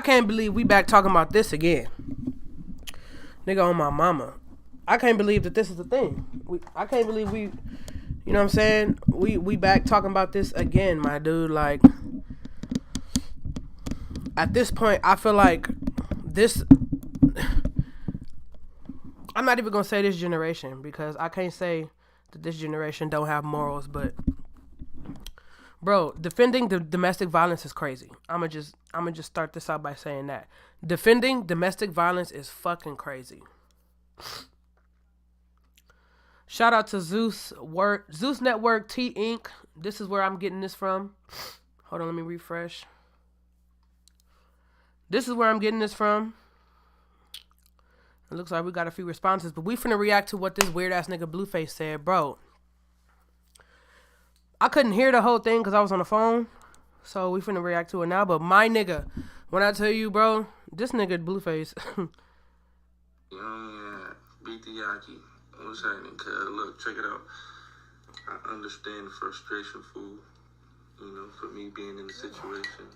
can't believe we back talking about this again. Nigga, on my mama. I can't believe that this is the thing. I can't believe we, you know what I'm saying? We back talking about this again, my dude. Like, at this point, I feel like this, I'm not even going to say this generation, because I can't say that this generation don't have morals, but bro, defending the domestic violence is crazy. I'ma just start this out by saying that. Defending domestic violence is fucking crazy. Shout out to Zeus Network T Inc. This is where I'm getting this from. Hold on, let me refresh. This is where I'm getting this from. It looks like we got a few responses, but we finna react to what this weird ass nigga Blueface said, bro. I couldn't hear the whole thing because I was on the phone, so we finna react to it now. But my nigga, when I tell you, bro, this nigga Blueface. Yeah, beat the Yaki. What's happening, cuz? Look, check it out. I understand the frustration, fool. You know, for me being in the situation.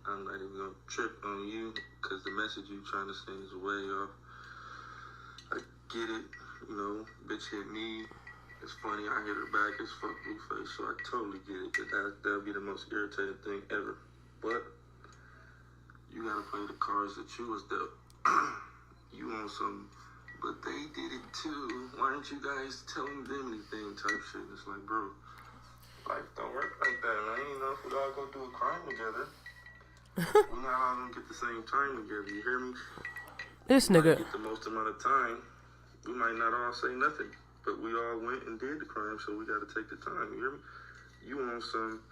I'm not even gonna trip on you, because the message you trying to send is way off. I get it, you know, bitch hit me. It's funny, I hit her back as fuck Blueface, so I totally get it. That'll be the most irritating thing ever. But you gotta play the cards that you was dealt. You want some, but they did it too. Why aren't you guys telling them anything type shit? It's like, bro, life don't work like that, man. You know, if we all go do a crime together, we're not all gonna get the same time together. You hear me? This nigga. Get the most amount of time. We might not all say nothing, but we all went and did the crime, so we gotta take the time. You hear me? You want some?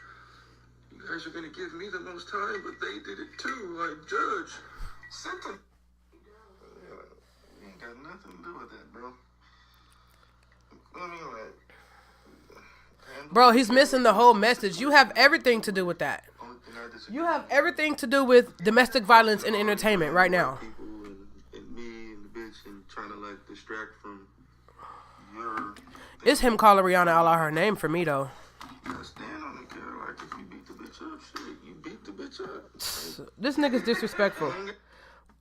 You guys are gonna give me the most time, but they did it too. Like, judge, sentence. You ain't got nothing to do with that, bro. I mean, like, bro, he's missing the whole message. You have everything to do with that. You have everything to do with domestic violence in entertainment right now. People and me and the bitch and trying to like distract from your. It's him calling Rihanna out of her name for me though. I stand on it, girl. Like if you beat the bitch up, shit, you beat the bitch up. This nigga's disrespectful.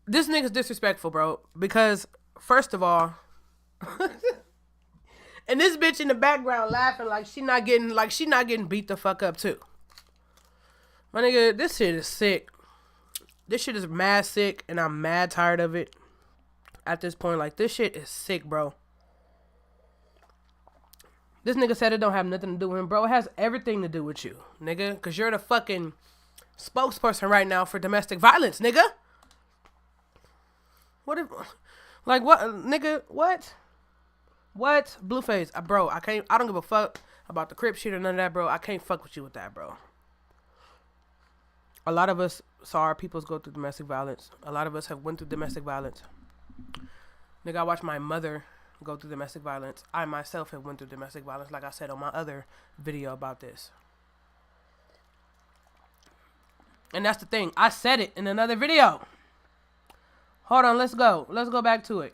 This nigga's disrespectful, bro. Because first of all, and this bitch in the background laughing like she not getting beat the fuck up too. My nigga, this shit is sick. This shit is mad sick, and I'm mad tired of it. At this point, like, this shit is sick, bro. This nigga said it don't have nothing to do with him, bro. It has everything to do with you, nigga. Because you're the fucking spokesperson right now for domestic violence, nigga. What if, like, what, nigga, what? What? Blueface, bro, I don't give a fuck about the Crip shit or none of that, bro. I can't fuck with you with that, bro. A lot of us saw our peoples go through domestic violence. A lot of us have went through domestic violence. Nigga, I watched my mother go through domestic violence. I myself have went through domestic violence, like I said on my other video about this. And that's the thing. I said it in another video. Hold on, let's go. Let's go back to it.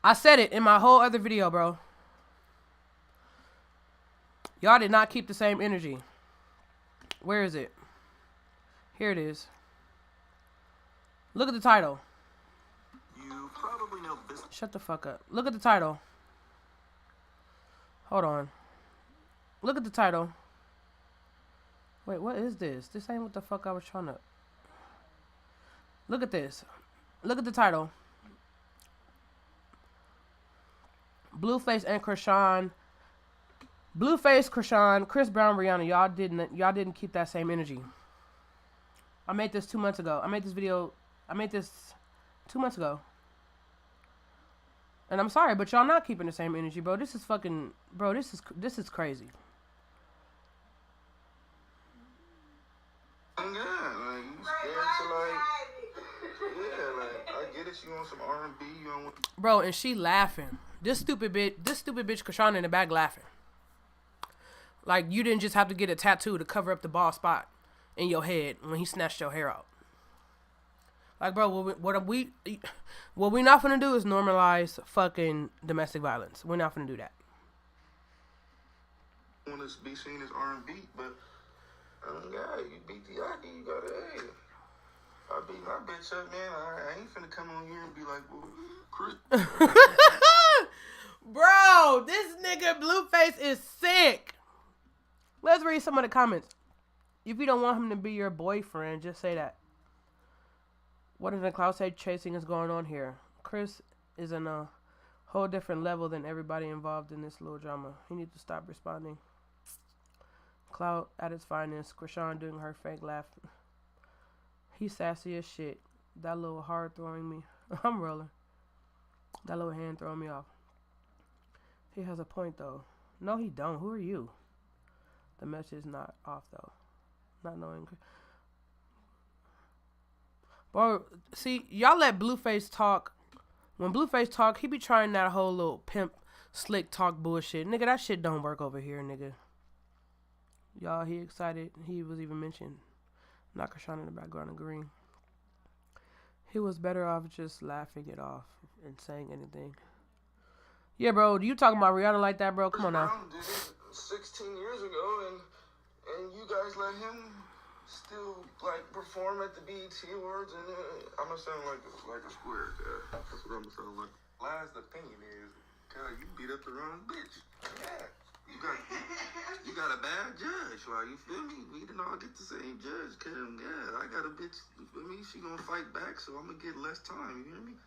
I said it in my whole other video, bro. Y'all did not keep the same energy. Where is it? Here it is. Look at the title. You probably know this. Shut the fuck up. Look at the title. Hold on. Look at the title. Wait, what is this? This ain't what the fuck I was trying to... Look at this. Look at the title. Blueface and Krishan. Blueface, Krishan, Chris Brown, Rihanna. Y'all didn't keep that same energy. I made this 2 months ago. I made this 2 months ago. And I'm sorry, but y'all not keeping the same energy, bro. This is fucking, bro, this is crazy. Yeah, like, you scared to like, yeah, like, I get it, you want some R&B, you don't want... Bro, and she laughing. This stupid bitch, Krishan in the back laughing. Like, you didn't just have to get a tattoo to cover up the bald spot in your head when he snatched your hair out. Like, bro, what we not finna do is normalize fucking domestic violence. We're not finna do that. Want to be seen as R&B, but God, you beat the Yaki, you gotta, hey. I beat my bitch up, man. I ain't finna come on here and be like, well, Chris. Bro, this nigga Blueface is sick. Let's read some of the comments. If you don't want him to be your boyfriend, just say that. What in the cloud say chasing is going on here? Chris is in a whole different level than everybody involved in this little drama. He needs to stop responding. Cloud at its finest. Krishan doing her fake laugh. He's sassy as shit. That little hard throwing me. I'm rolling. That little hand throwing me off. He has a point though. No, he don't. Who are you? The message is not off though. Not knowing. Bro, see, y'all let Blueface talk. When Blueface talk, he be trying that whole little pimp slick talk bullshit. Nigga, that shit don't work over here, nigga. Y'all, he excited. He was even mentioned. Not Krishan in the background agreeing. He was better off just laughing it off and saying anything. Yeah, bro, you talking about Rihanna like that, bro? Come on now. Brown did it 16 years ago, and you guys let him still like perform at the BET Awards, and I'm gonna sound like a square. That's what I'm gonna sound like. Last opinion is, God, you beat up the wrong bitch. Yeah, you got a bad judge. Like, you feel me? We didn't all get the same judge. Cause yeah, I got a bitch. You feel me? She gonna fight back, so I'm gonna get less time. You hear me?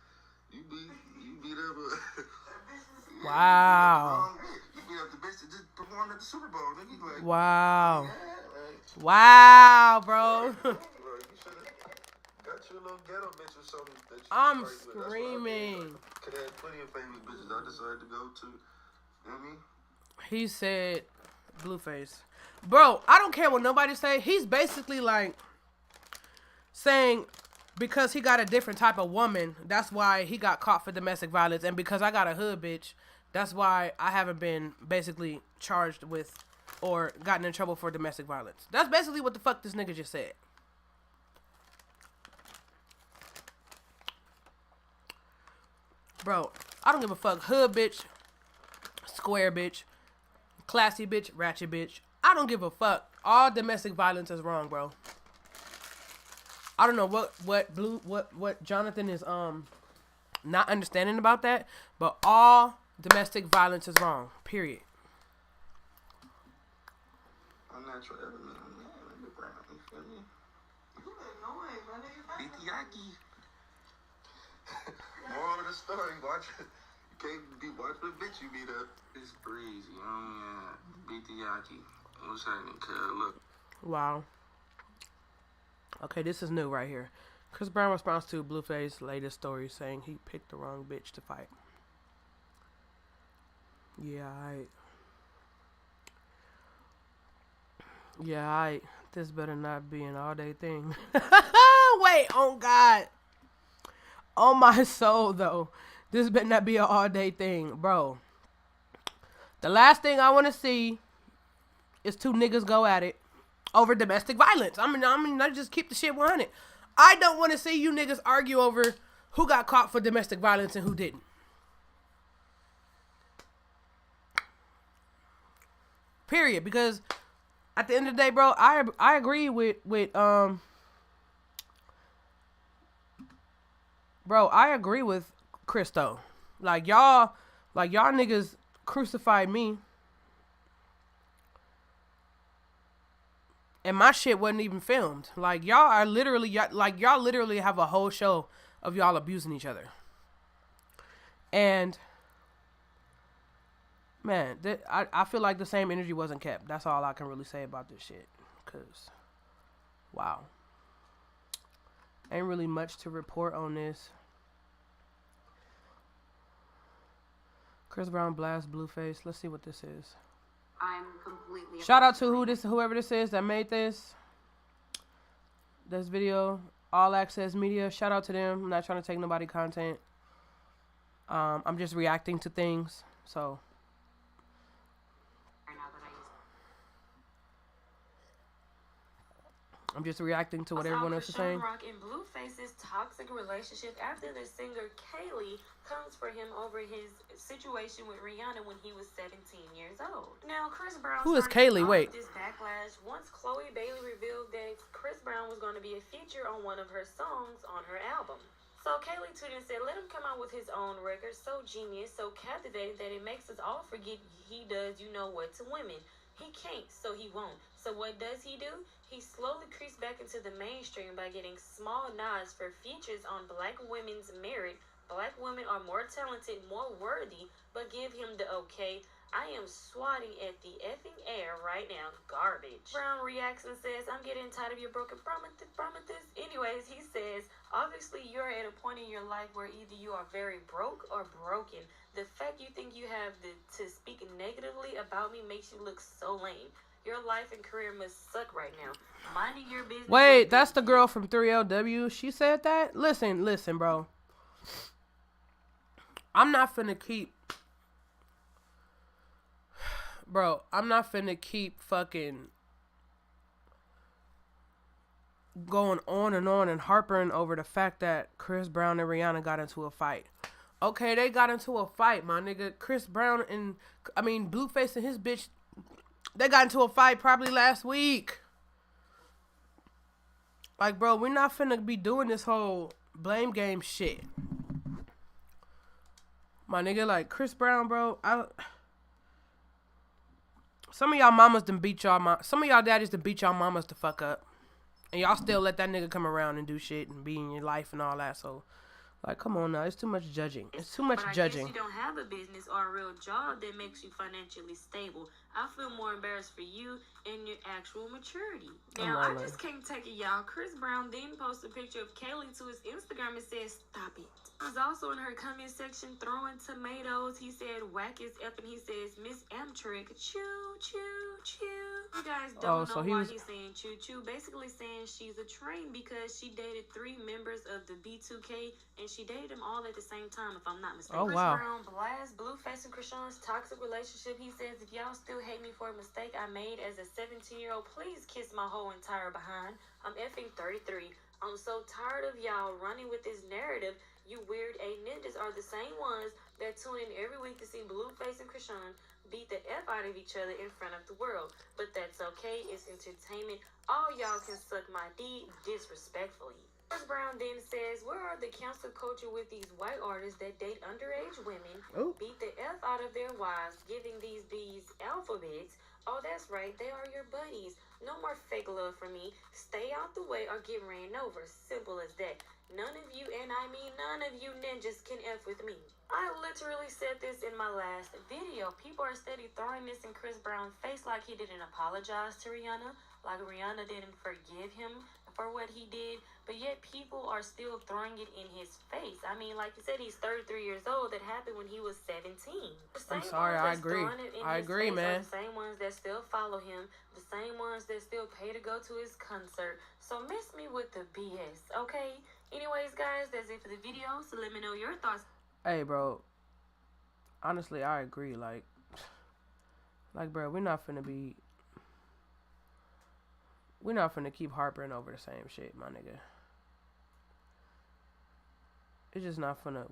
You beat up a. Wow. You beat up the bitch that just performed at the Super Bowl. Nigga, like, wow. yeah, Wow, bro. you should have got you a little ghetto bitch or something that you I'm could fight with. screaming. Could have plenty of famous bitches I decided to go to. You know what I mean? He said, Blueface. Bro, I don't care what nobody say. He's basically like saying because he got a different type of woman, that's why he got caught for domestic violence. And because I got a hood bitch, that's why I haven't been basically charged with or gotten in trouble for domestic violence. That's basically what the fuck this nigga just said. Bro, I don't give a fuck. Hood bitch, square bitch, classy bitch, ratchet bitch. I don't give a fuck. All domestic violence is wrong, bro. I don't know what Jonathan is not understanding about that, but all domestic violence is wrong. Period. Unnatural element. You feel me? You annoying, my nigga. Bitiyaki. Moral of the story, watch it. You can't be watching the bitch you beat up. It's breezy. Bitiyaki. What's happening, cuz? Look. Wow. Okay, this is new right here. Chris Brown responds to Blueface's latest story saying he picked the wrong bitch to fight. Yeah, this better not be an all-day thing. Wait, oh God. Oh my soul, though. This better not be an all-day thing. Bro. The last thing I want to see is two niggas go at it over domestic violence. I mean, I just keep the shit 100. I don't want to see you niggas argue over who got caught for domestic violence and who didn't. Period. Because at the end of the day, bro, I agree with bro, I agree with Christo. Like y'all niggas crucified me. And my shit wasn't even filmed. Like y'all literally have a whole show of y'all abusing each other. And man, I feel like the same energy wasn't kept. That's all I can really say about this shit. Cause wow. Ain't really much to report on this. Chris Brown blasts Blueface. Let's see what this is. I'm completely. Shout out to whoever this is that made this video. All Access Media. Shout out to them. I'm not trying to take nobody content. I'm just reacting to things. So. I'm just reacting to what everyone else is saying. Rock and Blueface's toxic relationship after the singer Kaylee comes for him over his situation with Rihanna when he was 17 years old. Now, Chris Brown Who is Kaylee? Wait. This backlash once Chloe Bailey revealed that Chris Brown was going to be a feature on one of her songs on her album. So Kaylee tweeted and said, let him come out with his own record, so genius, so captivating that it makes us all forget he does you know what to women. He can't, so he won't. So what does he do? He slowly creeps back into the mainstream by getting small nods for features on black women's merit. Black women are more talented, more worthy, but give him the okay. I am swatting at the effing air right now. Garbage. Brown reacts and says, I'm getting tired of your broken promises. Anyways, he says, obviously you're at a point in your life where either you are very broke or broken. The fact you think you have to speak negatively about me makes you look so lame. Your life and career must suck right now. Minding your business. Wait, that's the girl from 3LW. She said that? Listen, bro. I'm not finna keep fucking going on and harping over the fact that Chris Brown and Rihanna got into a fight. Okay, they got into a fight, my nigga. Chris Brown and, Blueface and his bitch, they got into a fight probably last week. Like, bro, we're not finna be doing this whole blame game shit. My nigga, like, Chris Brown, bro, some of y'all mamas done beat y'all some of y'all daddies done beat y'all mamas the fuck up. And y'all still let that nigga come around and do shit and be in your life and all that, so... Like, come on now. It's too much judging. It's too much judging. But I guess you don't have a business or a real job that makes you financially stable. I feel more embarrassed for you and your actual maturity. Now, I just can't take it, y'all. Chris Brown then posted a picture of Kaylee to his Instagram and said, stop it. He's also in her comment section throwing tomatoes. He said, whack is up, and he says, Miss Amtrak, choo, choo, choo. You guys don't know why he's saying choo, choo. Basically saying she's a train because she dated 3 members of the B2K, and she dated them all at the same time, if I'm not mistaken. Oh, wow. Chris Brown blasts Blueface and Krishan's toxic relationship. He says, if y'all still hate me for a mistake I made as a 17-year-old, please kiss my whole entire behind. I'm effing 33. I'm so tired of y'all running with this narrative. You weird A ninjas are the same ones that tune in every week to see Blueface and Krishan beat the F out of each other in front of the world. But that's okay. It's entertainment. All y'all can suck my D disrespectfully. Chris Brown then says, where are the cancel culture with these white artists that date underage women, beat the F out of their wives, giving these bees alphabets? Oh, that's right. They are your buddies. No more fake love for me. Stay out the way or get ran over. Simple as that. None of you, and I mean none of you ninjas, can F with me. I literally said this in my last video. People are steady throwing this in Chris Brown's face like he didn't apologize to Rihanna, like Rihanna didn't forgive him for what he did, but yet people are still throwing it in his face. I mean, like you said, he's 33 years old. That happened when he was 17. I'm sorry, I agree. I agree, man. The same ones that still follow him, the same ones that still pay to go to his concert. So miss me with the BS, okay? Anyways, guys, that's it for the video. So let me know your thoughts. Hey, bro. Honestly, I agree. Like, bro, we're not finna keep harping over the same shit, my nigga. We're just not finna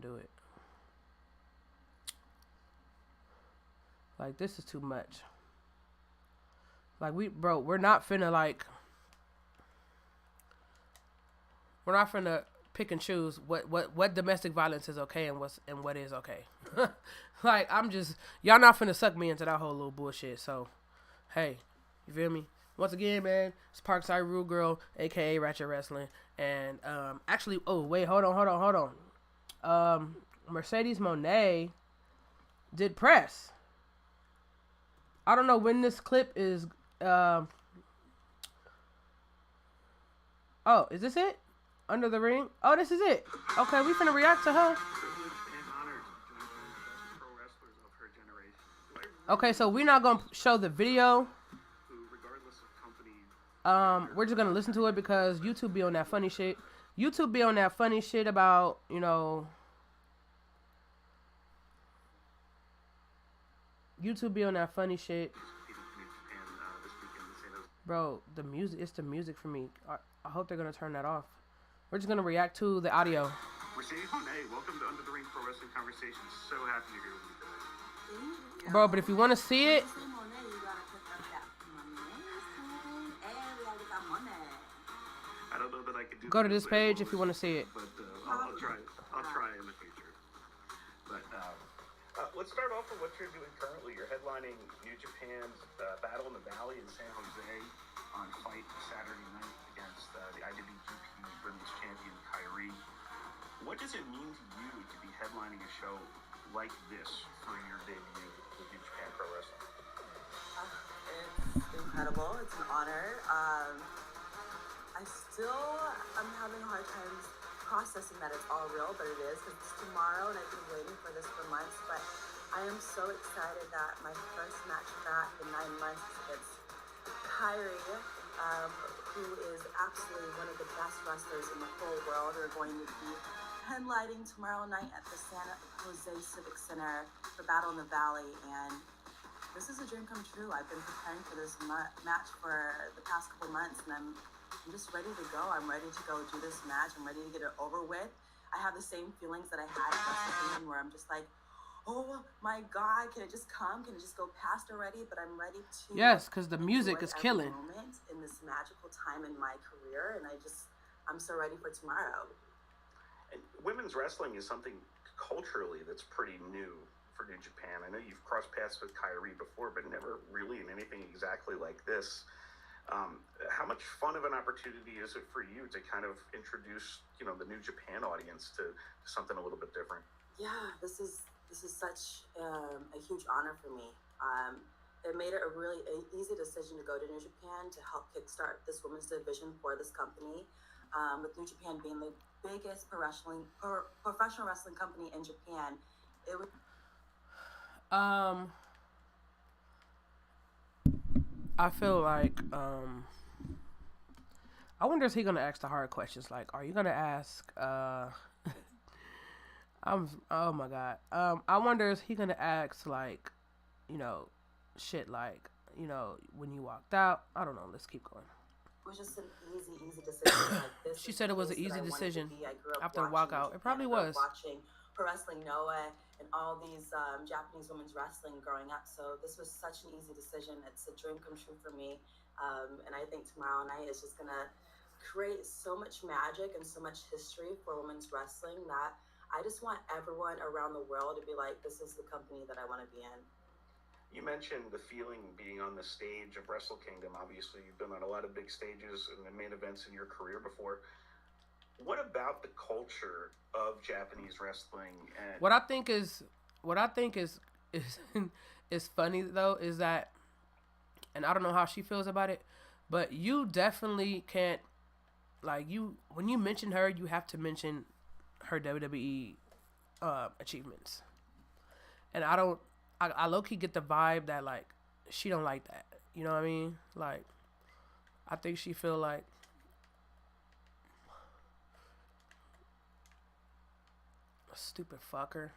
do it. Like, this is too much. Like, we're not finna pick and choose what domestic violence is okay and what is okay. Like, y'all not finna suck me into that whole little bullshit. So, hey, you feel me? Once again, man, it's Parkside Rule Girl, aka Ratchet Wrestling, and actually, oh wait, hold on. Mercedes Mone did press. I don't know when this clip is. Oh, is this it? Under the Ring? Oh, this is it. Okay, we finna react to her. Okay, so we're not gonna show the video. We're just gonna listen to it because YouTube be on that funny shit. YouTube be on that funny shit about, you know. YouTube be on that funny shit. Bro, the music, it's the music for me. I hope they're going to turn that off. We're just going to react to the audio. Mercedes Mone, welcome to Under the Ring Pro Wrestling Conversations. So happy you're here with me today. Bro, but if you want to see it, I don't know that I could do go to this page if you want to see it. But I'll try. I'll try in the future. But let's start off with what you're doing currently. You're headlining New Japan's Battle in the Valley in San Jose on Fight Saturday night against the IWGP Women's Champion Kyrie. What does it mean to you to be headlining a show like this for your debut with New Japan Pro Wrestling? It's incredible. It's an honor. I'm having a hard time processing that it's all real, but it is, because it's tomorrow and I've been waiting for this for months. But I am so excited that my first match back in 9 months is against Kyrie, who is absolutely one of the best wrestlers in the whole world. We're going to be headlining tomorrow night at the San Jose Civic Center for Battle in the Valley, and this is a dream come true. I've been preparing for this match for the past couple months, and I'm just ready to go. I'm ready to go do this match. I'm ready to get it over with. I have the same feelings that I had at WrestleMania, where I'm just like, oh my God, can it just come? Can it just go past already? But I'm ready to. Yes, because the music is killing. Moment in this magical time in my career, and I'm so ready for tomorrow. And women's wrestling is something culturally that's pretty new for New Japan. I know you've crossed paths with Kyrie before, but never really in anything exactly like this. How much fun of an opportunity is it for you to kind of introduce, the New Japan audience to something a little bit different? Yeah, this is such a huge honor for me. It made it a really easy decision to go to New Japan to help kickstart this women's division for this company. With New Japan being the biggest professional wrestling company in Japan, it would. I feel like I wonder, is he gonna ask the hard questions? Like, are you gonna ask oh my God. I wonder, is he gonna ask, like, shit like, when you walked out? I don't know. Let's keep going. It was just an easy decision. Like, this She said it was an easy decision after the walkout. It probably was. Watching Pro Wrestling Noah and all these Japanese women's wrestling growing up. So this was such an easy decision. It's a dream come true for me. And I think tomorrow night is just going to create so much magic and so much history for women's wrestling that I just want everyone around the world to be like, this is the company that I want to be in. You mentioned the feeling being on the stage of Wrestle Kingdom. Obviously, you've been on a lot of big stages and the main events in your career before. What about the culture of Japanese wrestling? And what I think is is funny though is that, and I don't know how she feels about it, but you definitely can't, like, when you mention her, you have to mention her WWE achievements, and I low-key get the vibe that, like, she don't like that. You know what I mean? Like, I think she feel like a stupid fucker.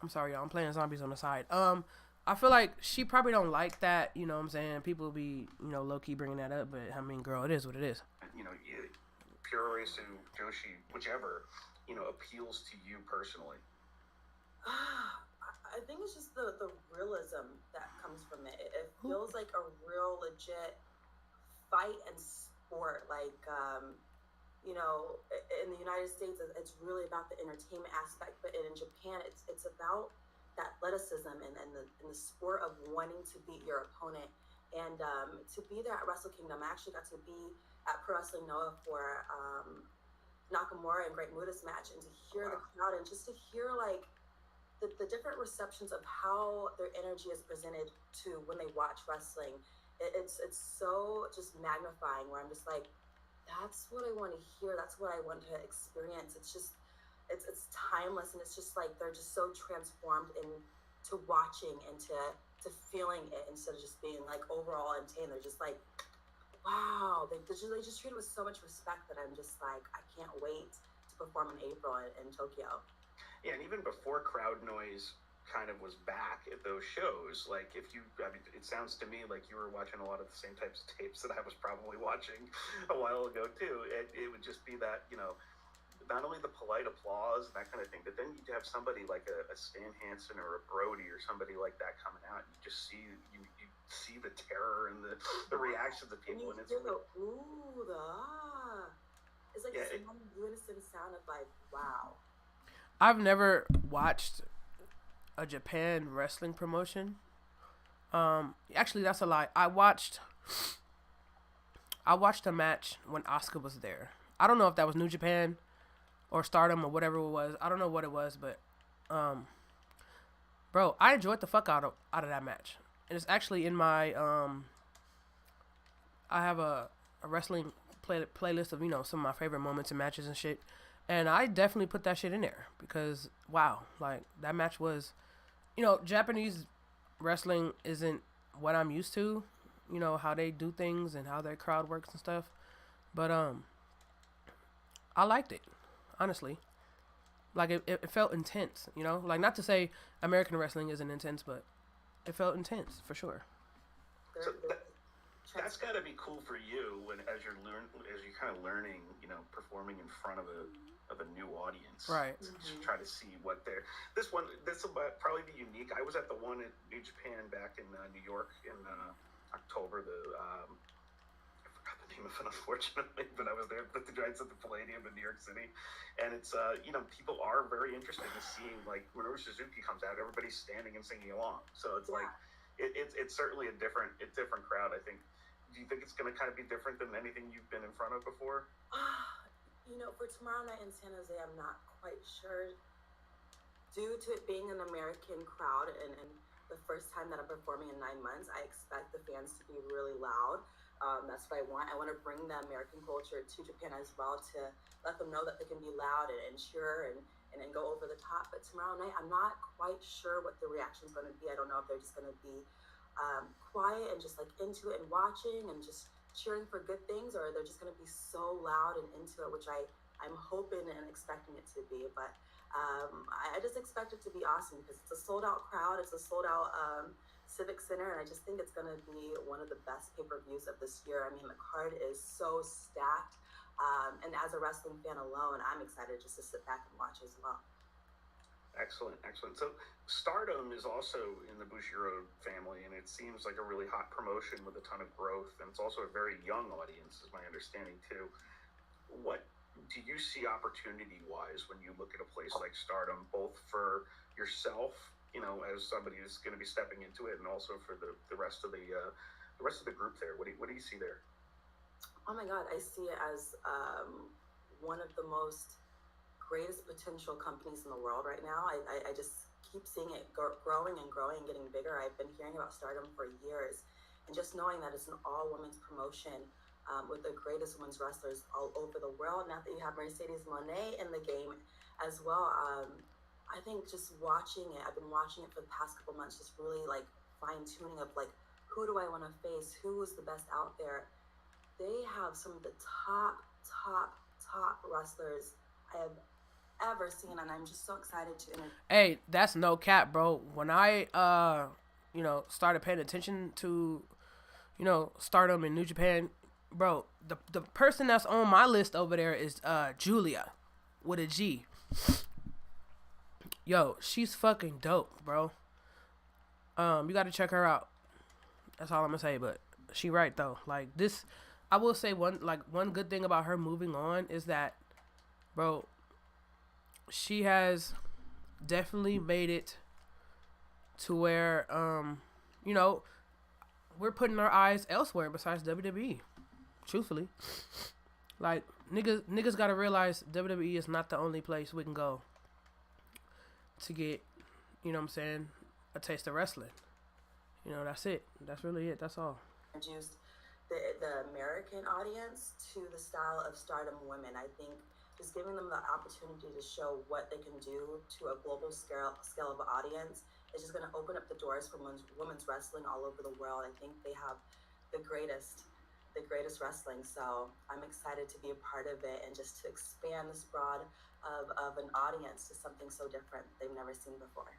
I'm sorry, y'all. I'm playing zombies on the side. I feel like she probably don't like that. You know what I'm saying? People be, low-key bringing that up. But, I mean, girl, it is what it is. Puroresu, Joshi, whichever, appeals to you personally. I think it's just the realism that comes from it. It feels like a real legit fight and sport. Like, in the United States, it's really about the entertainment aspect, but in Japan, it's about that athleticism and the sport of wanting to beat your opponent. And to be there at Wrestle Kingdom, I actually got to be at Pro Wrestling Noah for Nakamura and Great Muda's match, and to hear the crowd and just to hear, like, the different receptions of how their energy is presented to when they watch wrestling. It's so just magnifying, where I'm just like, that's what I want to hear. That's what I want to experience. It's just, it's timeless, and it's just like they're just so transformed into watching and to feeling it instead of just being like overall entertained. They're just like, wow. They just treat it with so much respect that I'm just like, I can't wait to perform in April in Tokyo. Yeah, and even before crowd noise, kind of was back at those shows. Like it sounds to me like you were watching a lot of the same types of tapes that I was probably watching a while ago too. It would just be that, not only the polite applause and that kind of thing, but then you'd have somebody like a Stan Hansen or a Brody or somebody like that coming out, and you just you see the terror and the reactions of people, and it's hear the ooh, the ah. It's like this one unison sound of like, wow. I've never watched a Japan wrestling promotion. Actually, that's a lie. I watched a match when Asuka was there. I don't know if that was New Japan or Stardom or whatever it was. I don't know what it was, but bro, I enjoyed the fuck out of that match. And it's actually in my I have a wrestling playlist of, some of my favorite moments and matches and shit. And I definitely put that shit in there because wow, like that match was, Japanese wrestling isn't what I'm used to, how they do things and how their crowd works and stuff. But I liked it, honestly. Like it felt intense, like not to say American wrestling isn't intense, but it felt intense for sure. So that's got to be cool for you as you're kind of learning, performing in front of a new audience, right? To try to see what this will probably be unique. I was at the one at New Japan back in New York in October. I forgot the name of it, unfortunately, but I was there with the Giants at the Palladium in New York City, and it's people are very interested in seeing, like, whenever Suzuki comes out, everybody's standing and singing along. So it's like it's certainly a different crowd, I think. Do you think it's going to kind of be different than anything you've been in front of before? For tomorrow night in San Jose, I'm not quite sure. Due to it being an American crowd and the first time that I'm performing in 9 months, I expect the fans to be really loud. That's what I want. I want to bring the American culture to Japan as well, to let them know that they can be loud and cheer and go over the top. But tomorrow night, I'm not quite sure what the reaction is going to be. I don't know if they're just going to be quiet and just like into it and watching and just cheering for good things, or they're just going to be so loud and into it, which I'm hoping and expecting it to be. But I just expect it to be awesome because it's a sold out crowd. It's a sold out Civic Center, and I just think it's going to be one of the best pay-per-views of this year. I mean, the card is so stacked, and as a wrestling fan alone, I'm excited just to sit back and watch as well. Excellent. So Stardom is also in the Bushiroad family, and it seems like a really hot promotion with a ton of growth, and it's also a very young audience, is my understanding too. What do you see opportunity-wise when you look at a place like Stardom, both for yourself, as somebody who's going to be stepping into it, and also for the rest of the group there? What do you see there? Oh my God, I see it as one of the most greatest potential companies in the world right now. I just keep seeing it growing and growing and getting bigger. I've been hearing about Stardom for years, and just knowing that it's an all-women's promotion with the greatest women's wrestlers all over the world. Now that you have Mercedes Moné in the game as well, I think just watching it, I've been watching it for the past couple months, just really like fine-tuning of like, who do I want to face? Who is the best out there? They have some of the top wrestlers I have ever seen, and I'm just so excited to Hey, that's no cap, bro. When I started paying attention to Stardom in New Japan, bro, the person that's on my list over there is Julia with a G. Yo, she's fucking dope, bro. You got to check her out. That's all I'm gonna say. But she right though. Like this, I will say one good thing about her moving on is that, bro, she has definitely made it to where we're putting our eyes elsewhere besides WWE. Truthfully, like niggas gotta realize WWE is not the only place we can go to get, a taste of wrestling. That's it. That's really it. That's all. Introduced the American audience to the style of Stardom women. I think just giving them the opportunity to show what they can do to a global scale of an audience is just going to open up the doors for women's wrestling all over the world. I think they have the greatest wrestling. So I'm excited to be a part of it and just to expand this broad of an audience to something so different they've never seen before.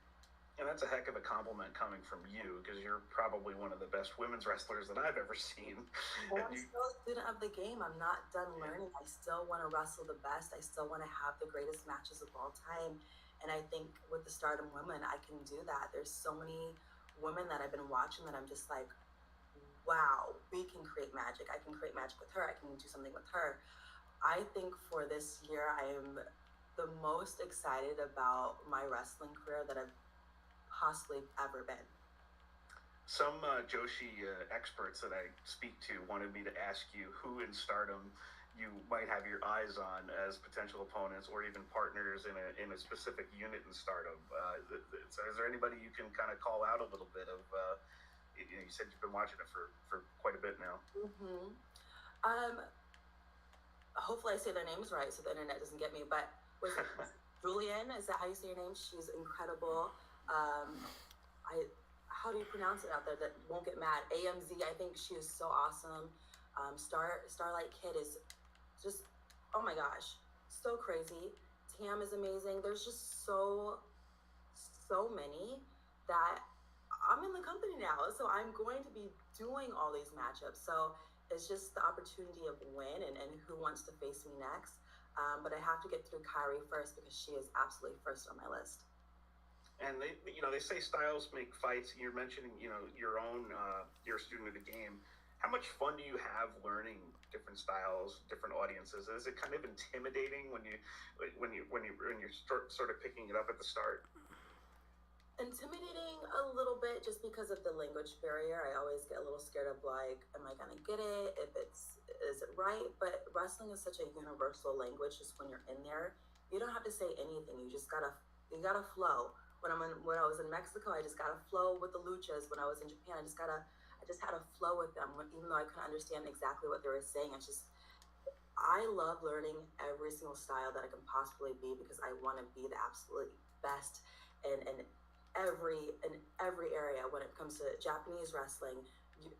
And that's a heck of a compliment coming from you, because you're probably one of the best women's wrestlers that I've ever seen. Well, I'm still a student of the game. I'm not done learning. I still want to wrestle the best. I still want to have the greatest matches of all time. And I think with the Stardom women, I can do that. There's so many women that I've been watching that I'm just like, wow, we can create magic. I can create magic with her. I can do something with her. I think for this year, I am the most excited about my wrestling career that I've possibly ever been. Some Joshi experts that I speak to wanted me to ask you who in Stardom you might have your eyes on as potential opponents or even partners in a specific unit in Stardom. So is there anybody you can kind of call out a little bit of? You said you've been watching it for quite a bit now. Mm-hmm. Hopefully I say their names right so the internet doesn't get me, but was it Julian? Is that how you say your name? She's incredible. How do you pronounce it out there that won't get mad? AMZ, I think she is so awesome. Starlight Kid is just, oh my gosh, so crazy. Tam is amazing. There's just so many that I'm in the company now. So I'm going to be doing all these matchups. So it's just the opportunity of win and who wants to face me next. But I have to get through Kyrie first because she is absolutely first on my list. And they say styles make fights. You're mentioning, your own, you're a student of the game. How much fun do you have learning different styles, different audiences? Is it kind of intimidating when you're sort of picking it up at the start? Intimidating a little bit just because of the language barrier. I always get a little scared of like, am I gonna get it? Is it right? But wrestling is such a universal language. Just when you're in there, you don't have to say anything. You gotta flow. When I was in Mexico, I just gotta flow with the luchas. When I was in Japan, I just had to flow with them, even though I couldn't understand exactly what they were saying. I love learning every single style that I can possibly be because I want to be the absolute best in every area when it comes to Japanese wrestling,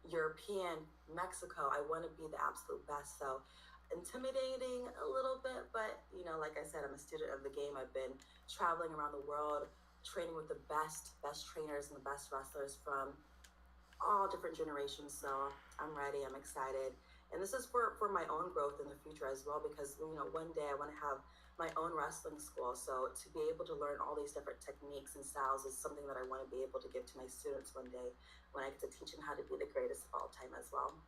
European, Mexico. I want to be the absolute best. So intimidating a little bit, but like I said, I'm a student of the game. I've been traveling around the world, training with the best trainers and the best wrestlers from all different generations. So I'm ready. I'm excited. And this is for my own growth in the future as well, because one day I want to have my own wrestling school. So to be able to learn all these different techniques and styles is something that I want to be able to give to my students one day when I get to teach them how to be the greatest of all time as well.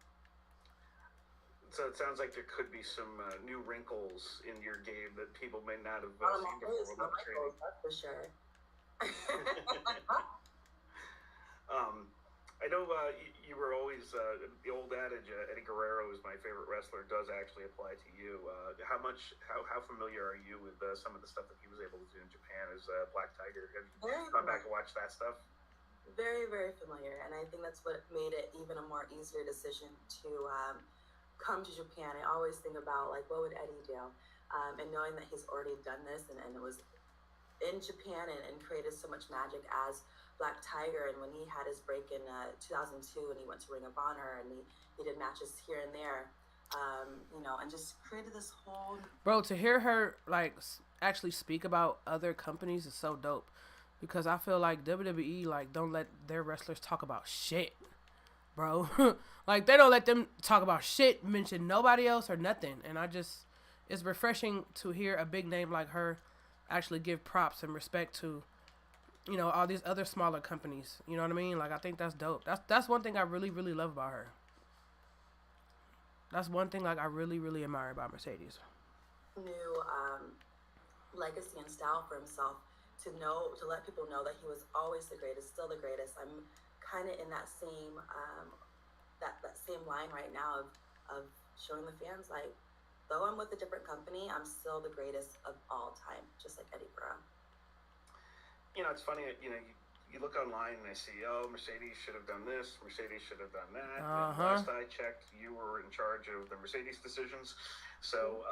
So it sounds like there could be some new wrinkles in your game that people may not have seen before. That's for sure. I know you were always the old adage, Eddie Guerrero is my favorite wrestler, does actually apply to you. How familiar are you with some of the stuff that he was able to do in Japan as Black Tiger? Have you gone back and watched that stuff? Very, very familiar, and I think that's what made it even a more easier decision to come to Japan. I always think about like, what would Eddie do? And knowing that he's already done this and it was in Japan and created so much magic as Black Tiger, and when he had his break in 2002 and he went to Ring of Honor and he did matches here and there, and just created this whole... Bro, to hear her like actually speak about other companies is so dope, because I feel like WWE like don't let their wrestlers talk about shit, bro. Like they don't let them talk about shit, mention nobody else or nothing, and it's refreshing to hear a big name like her actually give props and respect to all these other smaller companies. You know what I mean? Like, I think that's dope. That's one thing I really, really love about her. That's one thing, like, I really, really admire about Mercedes. New legacy and style for himself to let people know that he was always the greatest, still the greatest. I'm kind of in that same that same line right now of showing the fans, like, though I'm with a different company, I'm still the greatest of all time, just like Eddie Guerrero. It's funny, you look online and I see, Mercedes should have done this, Mercedes should have done that. And last I checked, you were in charge of the Mercedes decisions. So,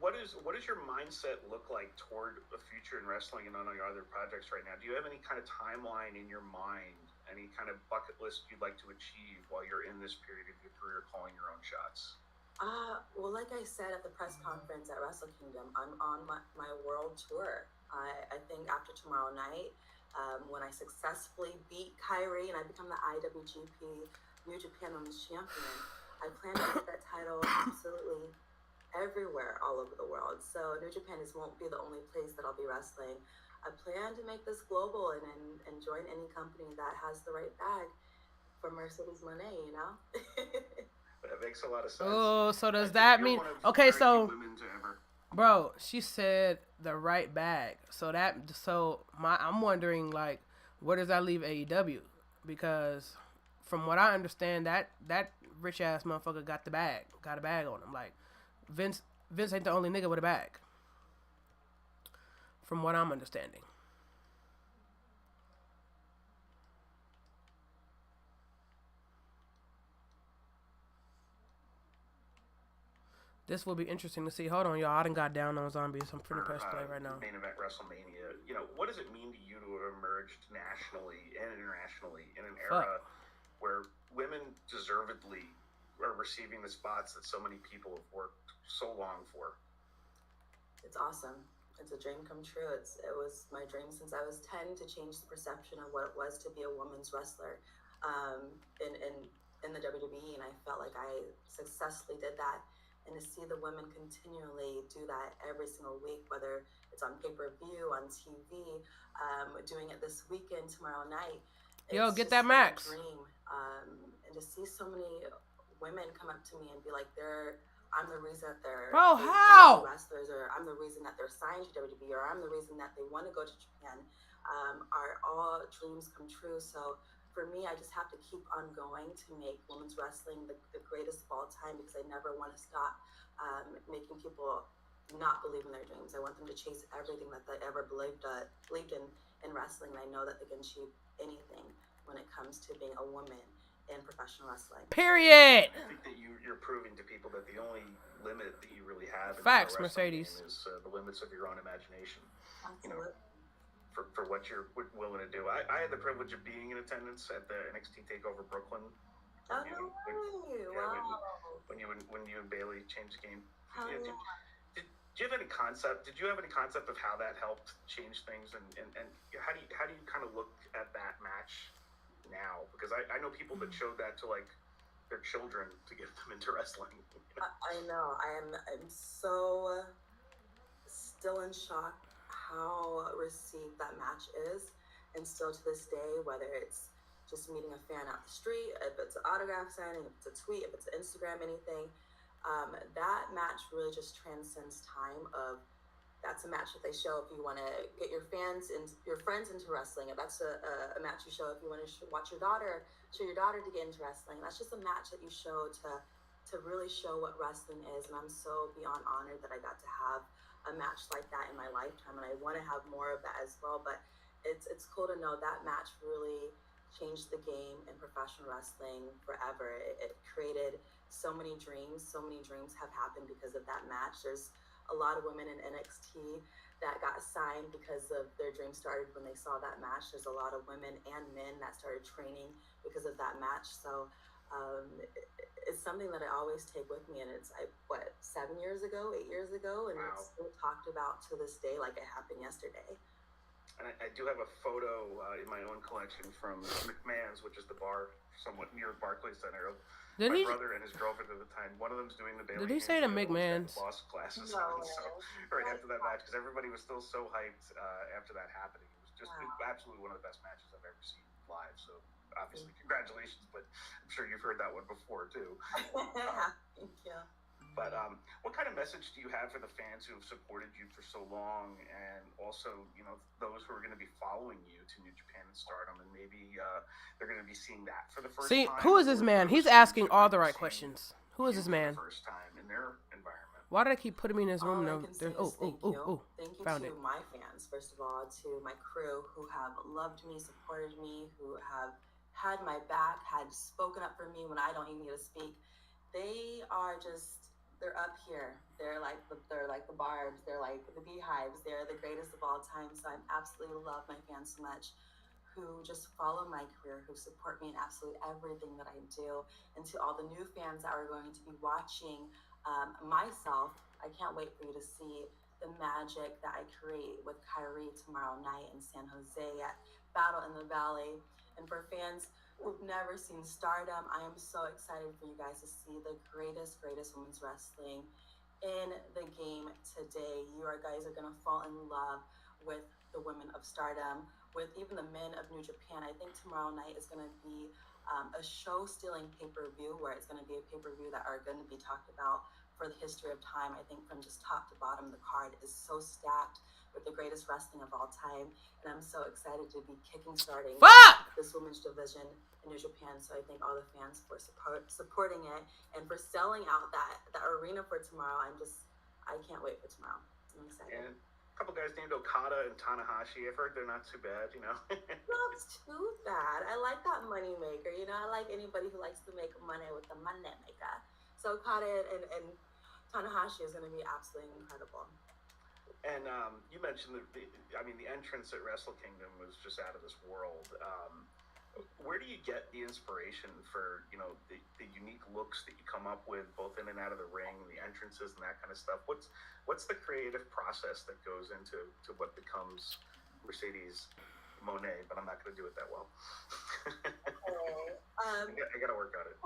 what does your mindset look like toward the future in wrestling and on your other projects right now? Do you have any kind of timeline in your mind, any kind of bucket list you'd like to achieve while you're in this period of your career calling your own shots? Well, like I said at the press conference at Wrestle Kingdom, I'm on my world tour. I think after tomorrow night, when I successfully beat Kyrie and I become the IWGP New Japan Women's Champion, I plan to get that title absolutely everywhere all over the world. So New Japan won't be the only place that I'll be wrestling. I plan to make this global and join any company that has the right bag for Mercedes Monet, you know? That makes a lot of sense. Oh, so does that mean... Okay, so... Women to ever... Bro, she said the right bag. I'm wondering, like, where does that leave AEW? Because from what I understand, that rich ass motherfucker got a bag on him. Like, Vince ain't the only nigga with a bag. From what I'm understanding. This will be interesting to see. Hold on, y'all. I done got down on zombies. I'm pretty pressed play right now. Main event WrestleMania. You know, what does it mean to you to have emerged nationally and internationally in an era where women deservedly are receiving the spots that so many people have worked so long for? It's awesome. It's a dream come true. It was my dream since I was 10 to change the perception of what it was to be a women's wrestler in the WWE, and I felt like I successfully did that. And to see the women continually do that every single week, whether it's on pay-per-view, on TV, doing it this weekend, tomorrow night. Yo, get that Max. Dream. And to see so many women come up to me and be like, I'm the reason that they're how wrestlers, or I'm the reason that they're signed to WWE, or I'm the reason that they want to go to Japan, are all dreams come true. So for me, I just have to keep on going to make women's wrestling the greatest of all time, because I never want to stop making people not believe in their dreams. I want them to chase everything that they ever believed in wrestling. And I know that they can achieve anything when it comes to being a woman in professional wrestling. Period. I think that you're proving to people that the only limit that you really have in Facts, pro wrestling Mercedes, is the limits of your own imagination. Absolutely. You know, for what you're willing to do. I had the privilege of being in attendance at the NXT Takeover Brooklyn. Wow. When you and Bailey changed the game. Did you have any concept? Did you have any concept of how that helped change things, and how do you kind of look at that match now? Because I know people that showed that to like their children to get them into wrestling. I know. I'm so still in shock how received that match is, and still to this day, whether it's just meeting a fan out the street, if it's an autograph signing, if it's a tweet, if it's Instagram, anything, that match really just transcends time. That's a match that they show if you want to get your friends into wrestling. If that's a match you show if you want to show your daughter to get into wrestling. That's just a match that you show to really show what wrestling is. And I'm so beyond honored that I got to have a match like that in my lifetime, and I want to have more of that as well. But it's cool to know that match really changed the game in professional wrestling forever. It created so many dreams. So many dreams have happened because of that match. There's a lot of women in NXT that got signed because of their dreams started when they saw that match. There's a lot of women and men that started training because of that match. So it's something that I always take with me, and it's 7 years ago, 8 years ago, and Wow. It's still talked about to this day like it happened yesterday. And I do have a photo in my own collection from McMahon's, which is the bar somewhat near Barclays Center. My brother and his girlfriend at the time, one of them's doing the Bailey. Did he say the McMahon's? Boss glasses No. on, so right after that match, because everybody was still so hyped after that happening. It was just absolutely one of the best matches I've ever seen live. So obviously, congratulations, but I'm sure you've heard that one before too. Thank you. But what kind of message do you have for the fans who have supported you for so long, and also, you know, those who are going to be following you to New Japan and Stardom, and maybe they're going to be seeing that for the first time? Who is this man? He's asking all the right questions. Who is this man? For the first time in their environment. Why did I keep putting me in his room? All I No, can say there's is thank you. Thank you found to it. my fans, first of all, to my crew who have loved me, supported me, who have had my back, had spoken up for me when I don't even get to speak. They're up here. They're like the barbs. They're like the beehives. They're the greatest of all time. So I absolutely love my fans so much, who just follow my career, who support me in absolutely everything that I do. And to all the new fans that are going to be watching myself, I can't wait for you to see the magic that I create with Kyrie tomorrow night in San Jose at Battle in the Valley. And for fans who've never seen Stardom, I am so excited for you guys to see the greatest women's wrestling in the game today. Guys are gonna fall in love with the women of Stardom, with even the men of New Japan. I think tomorrow night is gonna be a show-stealing pay-per-view, where it's gonna be a pay-per-view that are gonna be talked about for the history of time. I think from just top to bottom, the card is so stacked with the greatest wrestling of all time, and I'm so excited to be starting Fuck! this women's division in New Japan. So I thank all the fans for supporting it and for selling out that arena for tomorrow. I can't wait for tomorrow. I'm excited. And a couple guys named Okada and Tanahashi. I've heard they're not too bad, you know. Not too bad. I like that money maker. You know, I like anybody who likes to make money with the money maker. So Okada and Tanahashi is going to be absolutely incredible. And you mentioned the entrance at Wrestle Kingdom was just out of this world. Where do you get the inspiration for, you know, the unique looks that you come up with, both in and out of the ring, the entrances and that kind of stuff? What's the creative process that goes into what becomes Mercedes Mone? But I'm not going to do it that well. I got to work on it.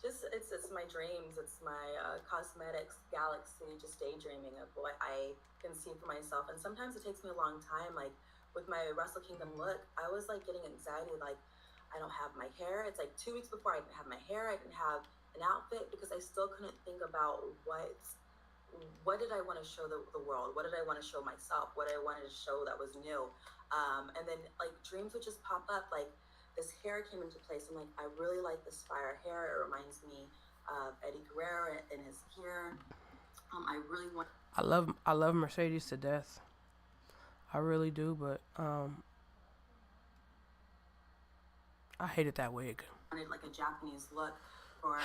It's my dreams. It's my cosmetics galaxy, just daydreaming of what I can see for myself. And sometimes it takes me a long time. Like with my Wrestle Kingdom look, I was like getting anxiety. Like I don't have my hair. It's like 2 weeks before I didn't have my hair. I didn't have an outfit because I still couldn't think about what did I want to show the world? What did I want to show myself? What I wanted to show that was new. And then like dreams would just pop up. Like this hair came into place. I'm like, I really like this fire hair. It reminds me of Eddie Guerrero and his hair. I really want. I love Mercedes to death. I really do, but I hated that wig. Wanted like a Japanese look for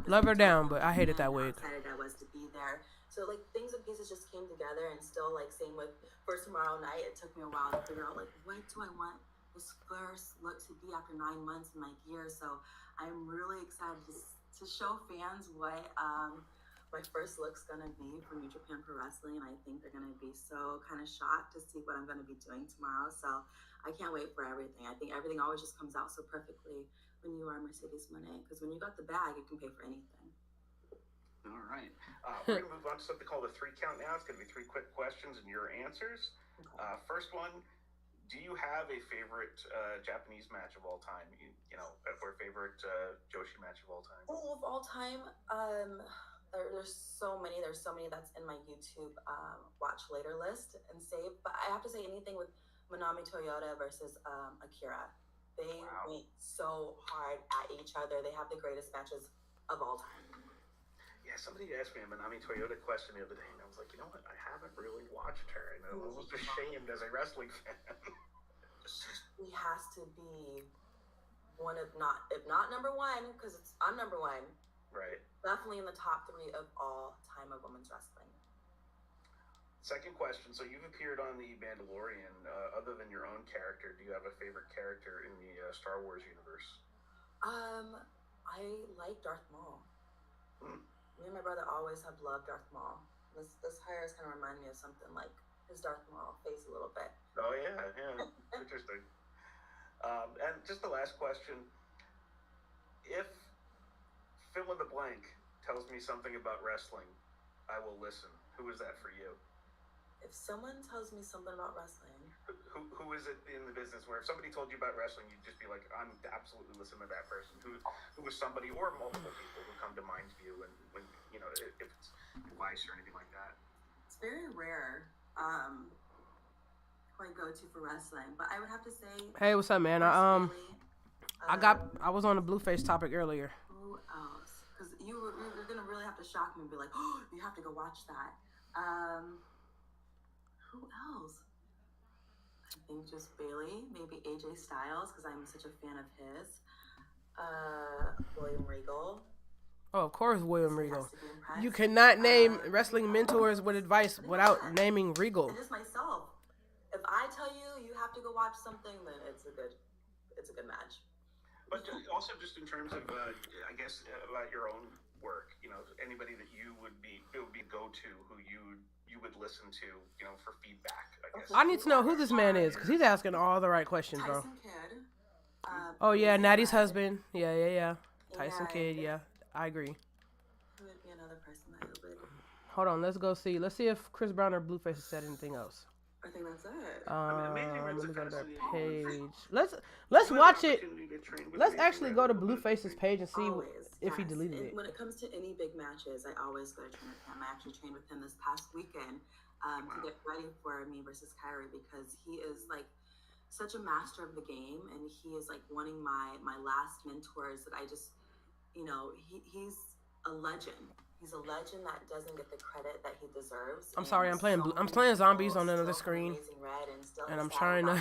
love her down, but I hated that wig. Excited I was to be there. So like things and pieces just came together, and still like same with for tomorrow night. It took me a while to figure out like what do I want this first look to be after 9 months in my gear. So I'm really excited to show fans what my first look's gonna be for New Japan Pro Wrestling, and I think they're gonna be so kind of shocked to see what I'm gonna be doing tomorrow. So I can't wait for everything. I think everything always just comes out so perfectly when you are Mercedes Mone, because when you got the bag, you can pay for anything. All right. We're going to move on to something called a 3 count now. It's going to be 3 quick questions and your answers. Okay. First one, do you have a favorite Japanese match of all time? Or favorite Joshi match of all time? Oh, of all time? There's so many. There's so many that's in my YouTube watch later list and save. But I have to say anything with Manami Toyota versus Akira. They went so hard at each other. They have the greatest matches of all time. Yeah, somebody asked me a Manami Toyota question the other day, and I was like, you know what? I haven't really watched her, and I'm almost ashamed as a wrestling fan. He has to be one of if not number one, because I'm number one. Right. Definitely in the top 3 of all time of women's wrestling. Second question. So you've appeared on The Mandalorian. Other than your own character, do you have a favorite character in the Star Wars universe? I like Darth Maul. Me and my brother always have loved Darth Maul. This hair is kind of reminding me of something like his Darth Maul face a little bit. Oh yeah. Interesting. And just the last question: if fill in the blank tells me something about wrestling, I will listen. Who is that for you? If someone tells me something about wrestling, who is it in the business where if somebody told you about wrestling, you'd just be like, I'm absolutely listening to that person. Who is somebody or multiple people who come to mind to you, and when if it's advice or anything like that? It's very rare. Who I go to for wrestling, but I would have to say. Hey, what's up, man? I was on the Blueface topic earlier. Who else? Because you're gonna really have to shock me and be like, oh, you have to go watch that. Who else? I think just Bailey, maybe AJ Styles, because I'm such a fan of his. William Regal. Oh, of course, William Regal. You cannot name wrestling mentors with advice without naming Regal. And just myself. If I tell you you have to go watch something, then it's a good match. But also just in terms of, I guess, about your own work, anybody that it would be go-to who you would listen to, for feedback, I guess. I need to know who this man is because he's asking all the right questions, bro. Tyson Kidd. Oh yeah, is Natty's that- husband. Yeah. Tyson And Kidd. Yeah, I agree. Who would be another person that would? Hold on, let's go see. Let's see if Chris Brown or Blueface has said anything else. I think that's it. Let me it's go to their fascinating. page. Let's watch it. Let's actually go to Blueface's page and see Always, if he yes. deleted And it. when it comes to any big matches, I always go to train with him. I actually trained with him this past weekend to get ready for me versus Kyrie because he is like such a master of the game, and he is like one of my last mentors that I just, he's a legend. He's a legend that doesn't get the credit that he deserves. I'm sorry, I'm playing zombies on another screen, and I'm trying to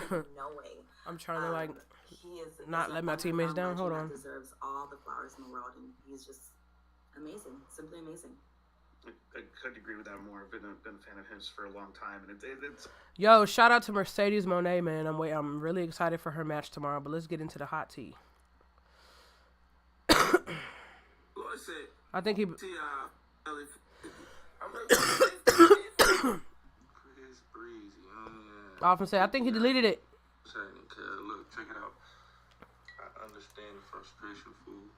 like he is not let my teammates down. Hold on. Deserves all the flowers in the world, and he's just amazing, simply amazing. I couldn't agree with that more. I've been a fan of his for a long time, and it's Yo, shout out to Mercedes Mone, man. I'm really excited for her match tomorrow. But let's get into the hot tea. I think he. Chris Breezy. I often say I think he deleted it. Look, check it out. I understand the frustration, fool.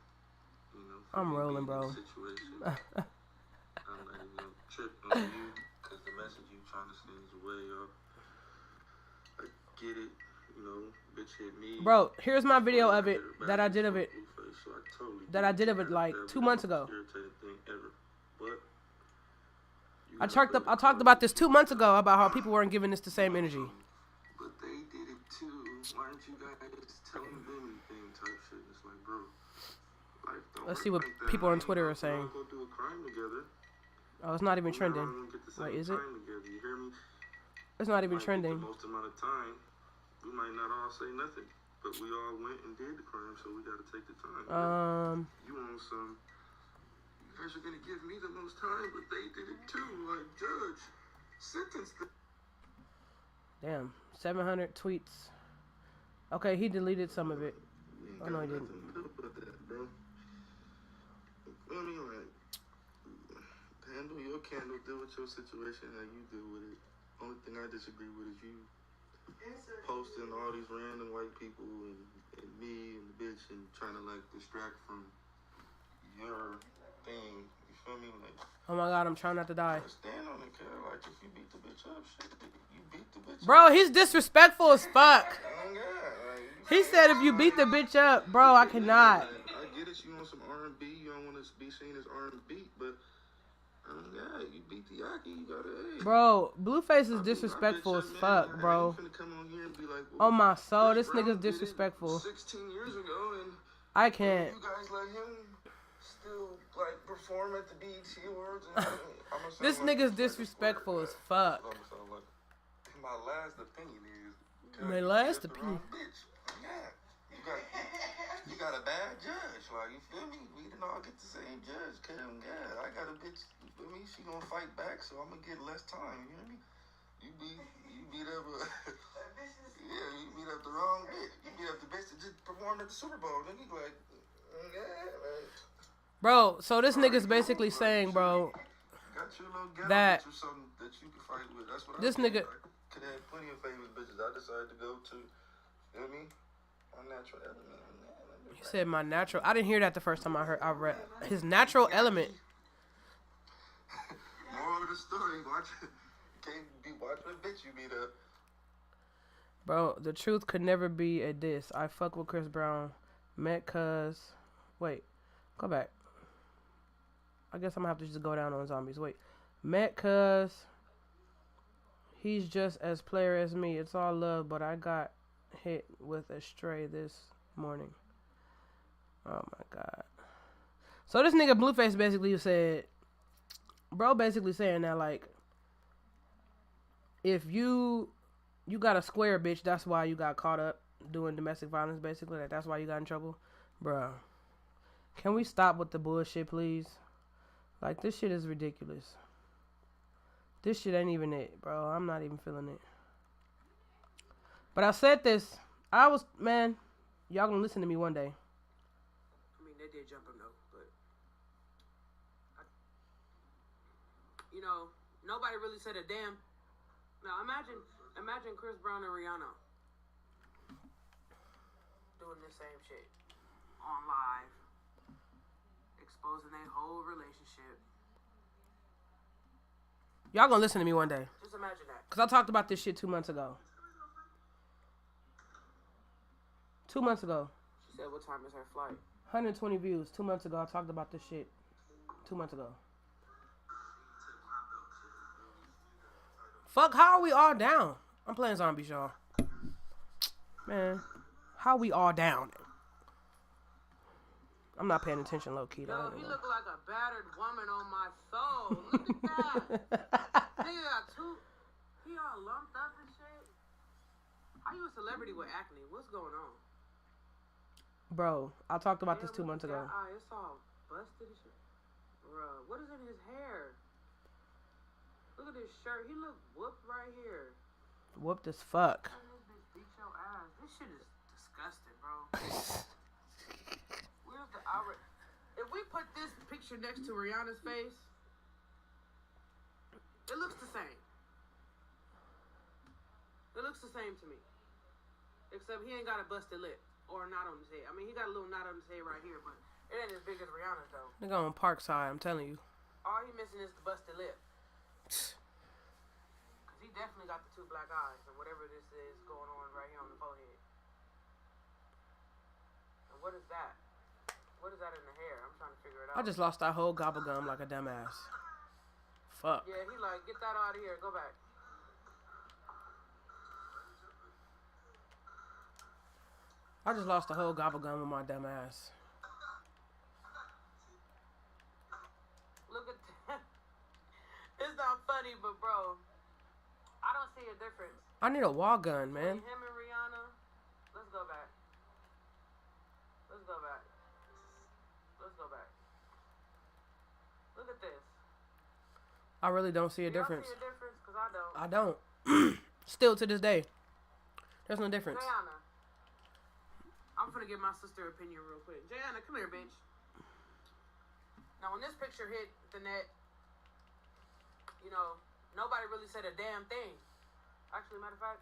I'm rolling, bro. Situation. I'm not even gonna trip on you because the message you trying to send is way off. I get it, bitch hit me. Bro, here's my video of it that I did of it. Like 2 months ago. I talked about this 2 months ago about how people weren't giving this the same energy. But they did it too. Why aren't you guys telling them anything type shit? It's like, bro. Let's see what people on Twitter are saying. Go do a crime together. Oh, it's not even trending. Wait, is it? You hear me? It's not even trending. The most amount of time, we might not all say nothing, but we all went and did the crime, so we got to take the time. You want some? You guys are gonna give me the most time, but they did it too. Like, judge, sentence them. Damn, 700 tweets. Okay, he deleted some of it. Oh no, he didn't. I mean, like, handle your candle, deal with your situation how you deal with it. Only thing I disagree with is you posting all these random white people and me and the bitch and trying to like distract from your thing. You feel me? Like, oh my god, I'm trying not to die. stand on it, cuz. Like, if you beat the bitch up, shit, you beat the bitch up. Bro, he's disrespectful as fuck. Oh, God. Like, He said if you beat the bitch up, bro, I cannot. I get it, you want some R&B, you don't want to be seen as R&B, but yeah, you beat the Yaki, you gotta, hey. Bro, Blueface is disrespectful as fuck, bro. Oh my soul, this nigga's disrespectful. 16 years ago, and I can't. you guys let him still like perform at the BET Awards. This nigga's disrespectful as fuck. My last opinion is. My last opinion. Bitch. Yeah. You got a bad judge. Like, you feel me? We didn't all get the same judge. Yeah, I got a bitch. You feel me? She gonna fight back, so I'm gonna get less time. You hear me? You beat up you beat up the wrong bitch. You beat up the bitch that just performed at the Super Bowl. Then you like, bro, so this nigga's basically saying, bro, that or something that you can fight with. That's what this nigga could have plenty of famous bitches. I decided to go to, you know what I mean? My natural element. He said my natural. I didn't hear that the first time I read his natural element. Moral of the story: can't be watching a bitch you beat up. Bro, the truth could never be a diss. I fuck with Chris Brown. Met cuz. Wait, go back. I guess I'm gonna have to just go down on zombies. Wait, met cuz. He's just as player as me. It's all love, but I got hit with a stray this morning. Oh my god. So this nigga Blueface basically said, bro, basically saying that like, if you got a square bitch, that's why you got caught up doing domestic violence. Basically, like that's why you got in trouble, bro. Can we stop with the bullshit, please? Like, this shit is ridiculous. This shit ain't even it, bro. I'm not even feeling it. But I said this. Man, y'all gonna listen to me one day. I mean, they did jump him though, but nobody really said a damn. Now imagine Chris Brown and Rihanna doing the same shit on live, exposing their whole relationship. Y'all gonna listen to me one day. Just imagine that. Cause I talked about this shit 2 months ago. 2 months ago. She said, "What time is her flight?" 120 views. 2 months ago, I talked about this shit. 2 months ago. Fuck, how are we all down? I'm playing zombies, y'all. Man, how we all down? I'm not paying attention, low key. Yo, he look like a battered woman on my soul. Look at that. Nigga got two. He all lumped up and shit. How you a celebrity with acne? What's going on? Bro, I talked about this 2 months ago. It's all busted and shit. Bro, what is in his hair? Look at his shirt. He look whooped right here. Whooped as fuck. This bitch beat your ass. This shit is disgusting, bro. Where's the outrage? If we put this picture next to Rihanna's face, it looks the same. It looks the same to me. Except he ain't got a busted lip. Or a knot on his head. I mean, he got a little knot on his head right here, but it ain't as big as Rihanna's, though. Nigga on Parkside, I'm telling you. All he missing is the busted lip. Because he definitely got the two black eyes and whatever this is going on right here on the forehead. And what is that? What is that in the hair? I'm trying to figure it out. I just lost that whole gobble gum like a dumbass. Fuck. Yeah, he like, get that out of here. Go back. I just lost the whole gobble gum with my dumb ass. Look at that. It's not funny, but bro, I don't see a difference. I need a wall gun, man. Him and Rihanna. Let's go back. Let's go back. Let's go back. Look at this. I really don't see a difference. See a difference? 'Cause I don't. I don't. Still to this day. There's no difference. Rihanna. I'm gonna give my sister an opinion real quick. Jayana, come here, bitch. Now, when this picture hit the net, you know, nobody really said a damn thing. Actually, matter of fact,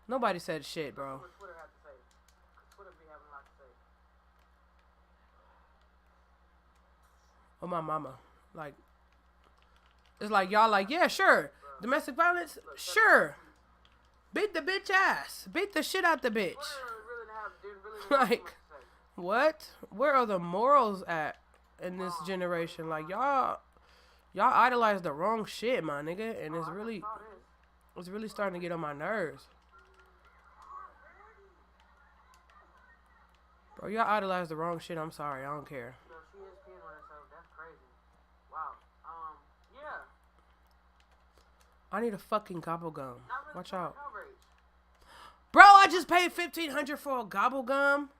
nobody said shit, bro. What Twitter had to say? Twitter be having a lot to say. Oh, my mama. Like, it's like, y'all like, yeah, sure. Bro. Domestic violence? Look, sure. Beat the bitch ass. Beat the shit out the bitch. Like, what? Where are the morals at in this generation? Like, y'all idolize the wrong shit, my nigga, and it's really starting to get on my nerves. Bro, y'all idolize the wrong shit. I'm sorry, I don't care. Yo, she is peeing on herself. That's crazy. Wow. Yeah. I need a fucking gobble gum. Watch out. Bro, I just paid $1,500 for a gobble gum.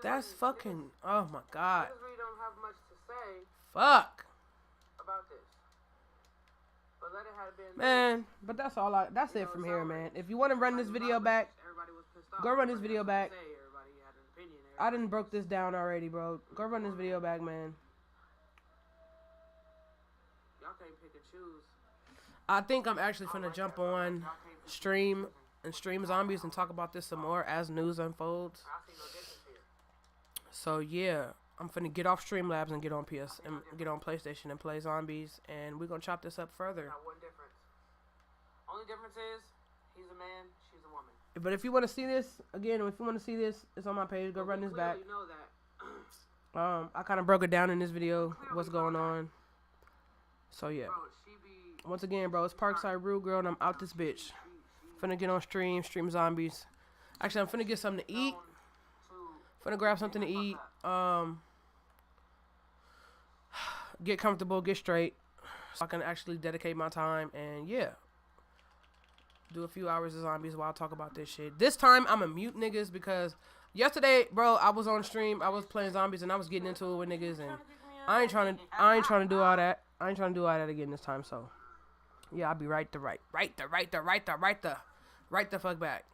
That's fucking. Oh my god. Really don't have much to say. Fuck. About this. But let it have been. Man, but that's all. That's it from here, man. If you want to run this video back, go run this video back. I done broke this down already, bro. Go run this video back, man. Y'all can't pick and choose. I think I'm actually finna jump on stream zombies and talk about this some more as news unfolds. So yeah, I'm finna get off Streamlabs and get on PS and get on PlayStation and play zombies, and we're gonna chop this up further. One difference. Only difference is he's a man, she's a woman. But if you want to see this again, if you want to see this, it's on my page. Go run this back. You know that. I kind of broke it down in this video. What's going on? So yeah. Once again, bro, it's Parkside Rude Girl, and I'm out this bitch. Finna get on stream zombies. Actually, I'm finna get something to eat. Finna grab something to eat. Get comfortable, get straight, so I can actually dedicate my time, and yeah, do a few hours of zombies while I talk about this shit. This time, I'm gonna mute niggas because yesterday, bro, I was on stream, I was playing zombies, and I was getting into it with niggas, and I ain't trying to do all that. I ain't trying to do all that again this time. So yeah, I'll be right the fuck back.